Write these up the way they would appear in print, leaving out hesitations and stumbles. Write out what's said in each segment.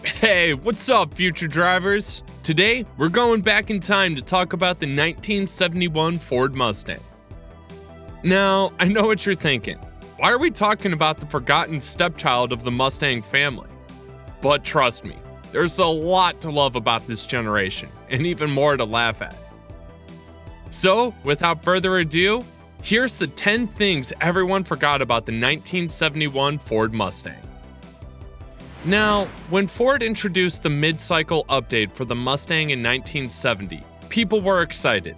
Hey, what's up, future drivers? Today, we're going back in time to talk about the 1971 Ford Mustang. Now, I know what you're thinking. Why are we talking about the forgotten stepchild of the Mustang family? But trust me, there's a lot to love about this generation, and even more to laugh at. So, without further ado, here's the 10 things everyone forgot about the 1971 Ford Mustang. Now, when Ford introduced the mid-cycle update for the Mustang in 1970, people were excited.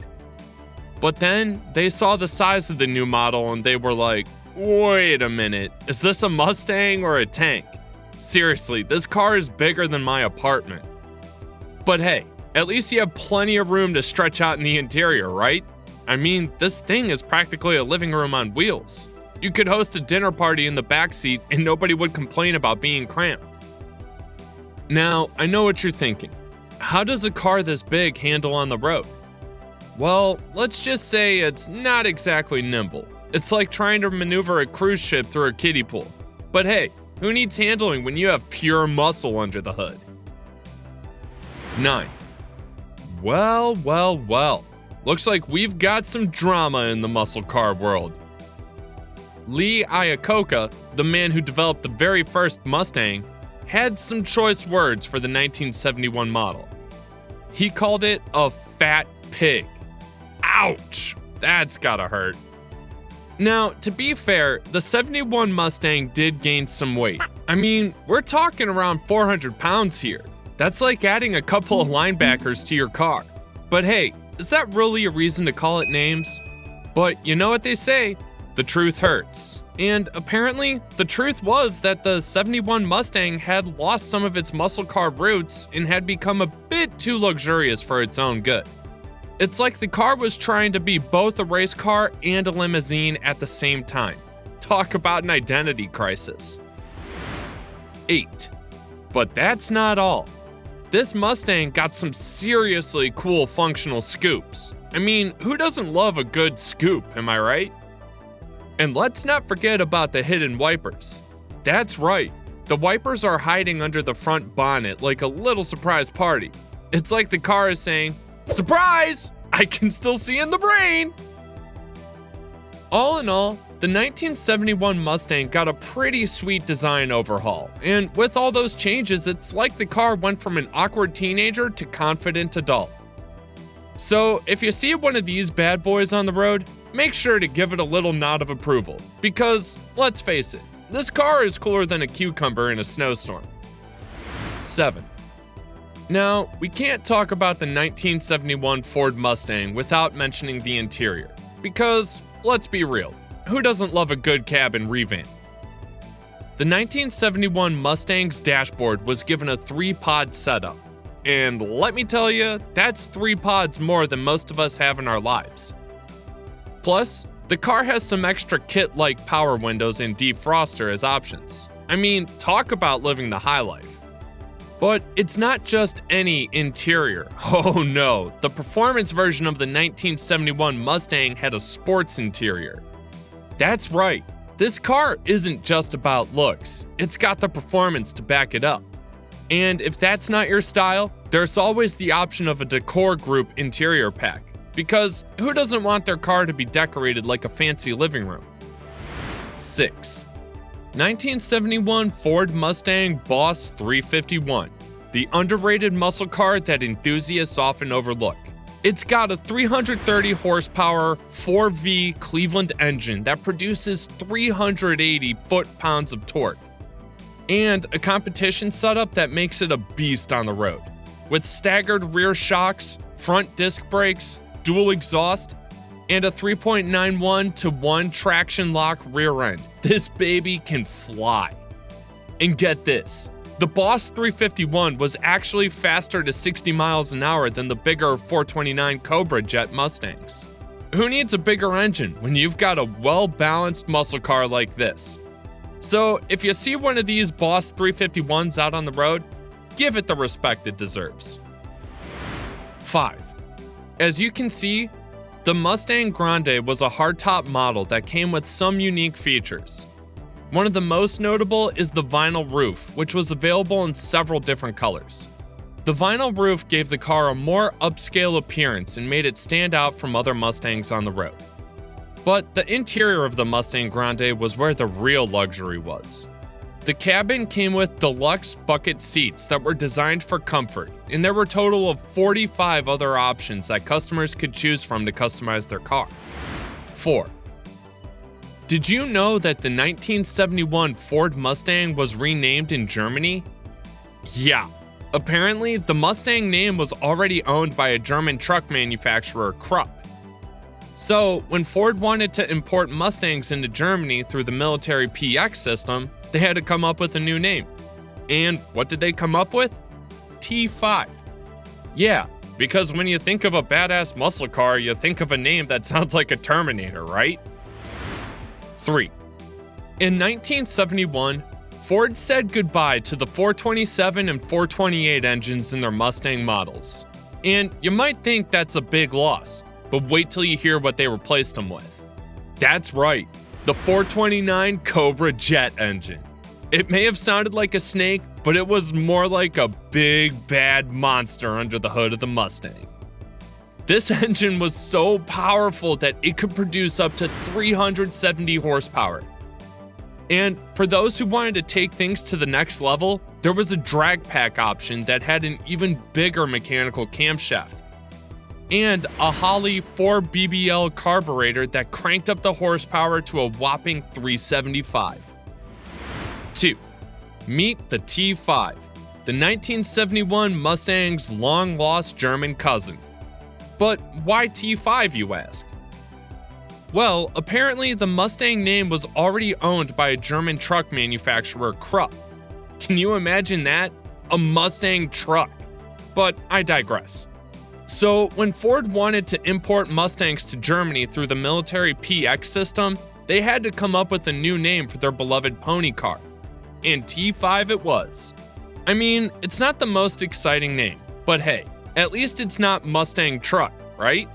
But then, they saw the size of the new model and they were like, wait a minute, is this a Mustang or a tank? Seriously, this car is bigger than my apartment. But hey, at least you have plenty of room to stretch out in the interior, right? I mean, this thing is practically a living room on wheels. You could host a dinner party in the backseat and nobody would complain about being cramped. Now, I know what you're thinking. How does a car this big handle on the road? Well, let's just say it's not exactly nimble. It's like trying to maneuver a cruise ship through a kiddie pool. But hey, who needs handling when you have pure muscle under the hood? 9. Well. Looks like we've got some drama in the muscle car world. Lee Iacocca, the man who developed the very first Mustang, had some choice words for the 1971 model. He called it a fat pig. Ouch! That's gotta hurt. Now, to be fair, the 71 Mustang did gain some weight. I mean, we're talking around 400 pounds here. That's like adding a couple of linebackers to your car. But hey, is that really a reason to call it names? But you know what they say, the truth hurts. And apparently, the truth was that the 71 Mustang had lost some of its muscle car roots and had become a bit too luxurious for its own good. It's like the car was trying to be both a race car and a limousine at the same time. Talk about an identity crisis. 8. But that's not all. This Mustang got some seriously cool functional scoops. I mean, who doesn't love a good scoop, am I right? And let's not forget about the hidden wipers. That's right, the wipers are hiding under the front bonnet like a little surprise party. It's like the car is saying, surprise! I can still see in the brain! All in all, the 1971 Mustang got a pretty sweet design overhaul, and with all those changes, it's like the car went from an awkward teenager to confident adult. So, if you see one of these bad boys on the road, make sure to give it a little nod of approval, because, let's face it, this car is cooler than a cucumber in a snowstorm. 7. Now, we can't talk about the 1971 Ford Mustang without mentioning the interior, because, let's be real, who doesn't love a good cabin revamp? The 1971 Mustang's dashboard was given a 3-pod setup. And let me tell you, that's 3 pods more than most of us have in our lives. Plus, the car has some extra kit-like power windows and defroster as options. I mean, talk about living the high life. But it's not just any interior. Oh no, the performance version of the 1971 Mustang had a sports interior. That's right, this car isn't just about looks, it's got the performance to back it up. And if that's not your style, there's always the option of a decor group interior pack, because who doesn't want their car to be decorated like a fancy living room? 6. 1971 Ford Mustang Boss 351, the underrated muscle car that enthusiasts often overlook. It's got a 330 horsepower 4V Cleveland engine that produces 380 foot-pounds of torque, and a competition setup that makes it a beast on the road. With staggered rear shocks, front disc brakes, dual exhaust, and a 3.91-to-1 traction lock rear end, this baby can fly. And get this, the Boss 351 was actually faster to 60 miles an hour than the bigger 429 Cobra Jet Mustangs. Who needs a bigger engine when you've got a well-balanced muscle car like this? So if you see one of these Boss 351s out on the road, give it the respect it deserves. 5. As you can see, the Mustang Grande was a hardtop model that came with some unique features. One of the most notable is the vinyl roof, which was available in several different colors. The vinyl roof gave the car a more upscale appearance and made it stand out from other Mustangs on the road. But the interior of the Mustang Grande was where the real luxury was. The cabin came with deluxe bucket seats that were designed for comfort, and there were a total of 45 other options that customers could choose from to customize their car. 4. Did you know that the 1971 Ford Mustang was renamed in Germany? Yeah. Apparently, the Mustang name was already owned by a German truck manufacturer, Krupp. So, when Ford wanted to import Mustangs into Germany through the military PX system, they had to come up with a new name. And what did they come up with? T5. Yeah, because when you think of a badass muscle car, you think of a name that sounds like a Terminator, right? 3. In 1971, Ford said goodbye to the 427 and 428 engines in their Mustang models. And you might think that's a big loss, but wait till you hear what they replaced them with. That's right, the 429 Cobra jet engine. It may have sounded like a snake, but it was more like a big bad monster under the hood of the Mustang. This engine was so powerful that it could produce up to 370 horsepower. And for those who wanted to take things to the next level, there was a drag pack option that had an even bigger mechanical camshaft, and a Holley 4BBL carburetor that cranked up the horsepower to a whopping 375. 2. Meet the T5, the 1971 Mustang's long-lost German cousin. But why T5, you ask? Well, apparently the Mustang name was already owned by a German truck manufacturer, Krupp. Can you imagine that? A Mustang truck. But I digress. So, when Ford wanted to import Mustangs to Germany through the military PX system, they had to come up with a new name for their beloved pony car. And T5 it was. I mean, it's not the most exciting name, but hey, at least it's not Mustang truck, right?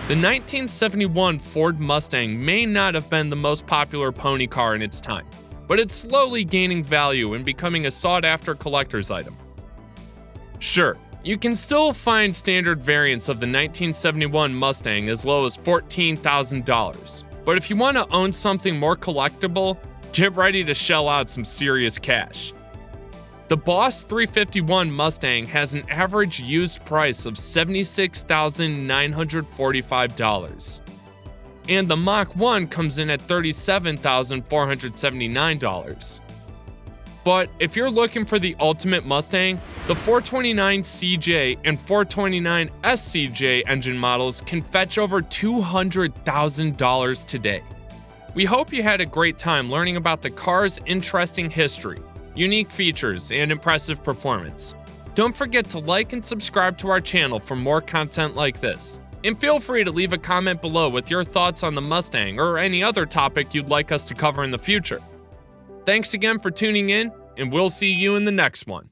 The 1971 Ford Mustang may not have been the most popular pony car in its time, but it's slowly gaining value and becoming a sought-after collector's item. Sure, you can still find standard variants of the 1971 Mustang as low as $14,000, but if you want to own something more collectible, get ready to shell out some serious cash. The Boss 351 Mustang has an average used price of $76,945, and the Mach 1 comes in at $37,479. But if you're looking for the ultimate Mustang, the 429 CJ and 429 SCJ engine models can fetch over $200,000 today. We hope you had a great time learning about the car's interesting history, unique features, and impressive performance. Don't forget to like and subscribe to our channel for more content like this. And feel free to leave a comment below with your thoughts on the Mustang or any other topic you'd like us to cover in the future. Thanks again for tuning in, and we'll see you in the next one.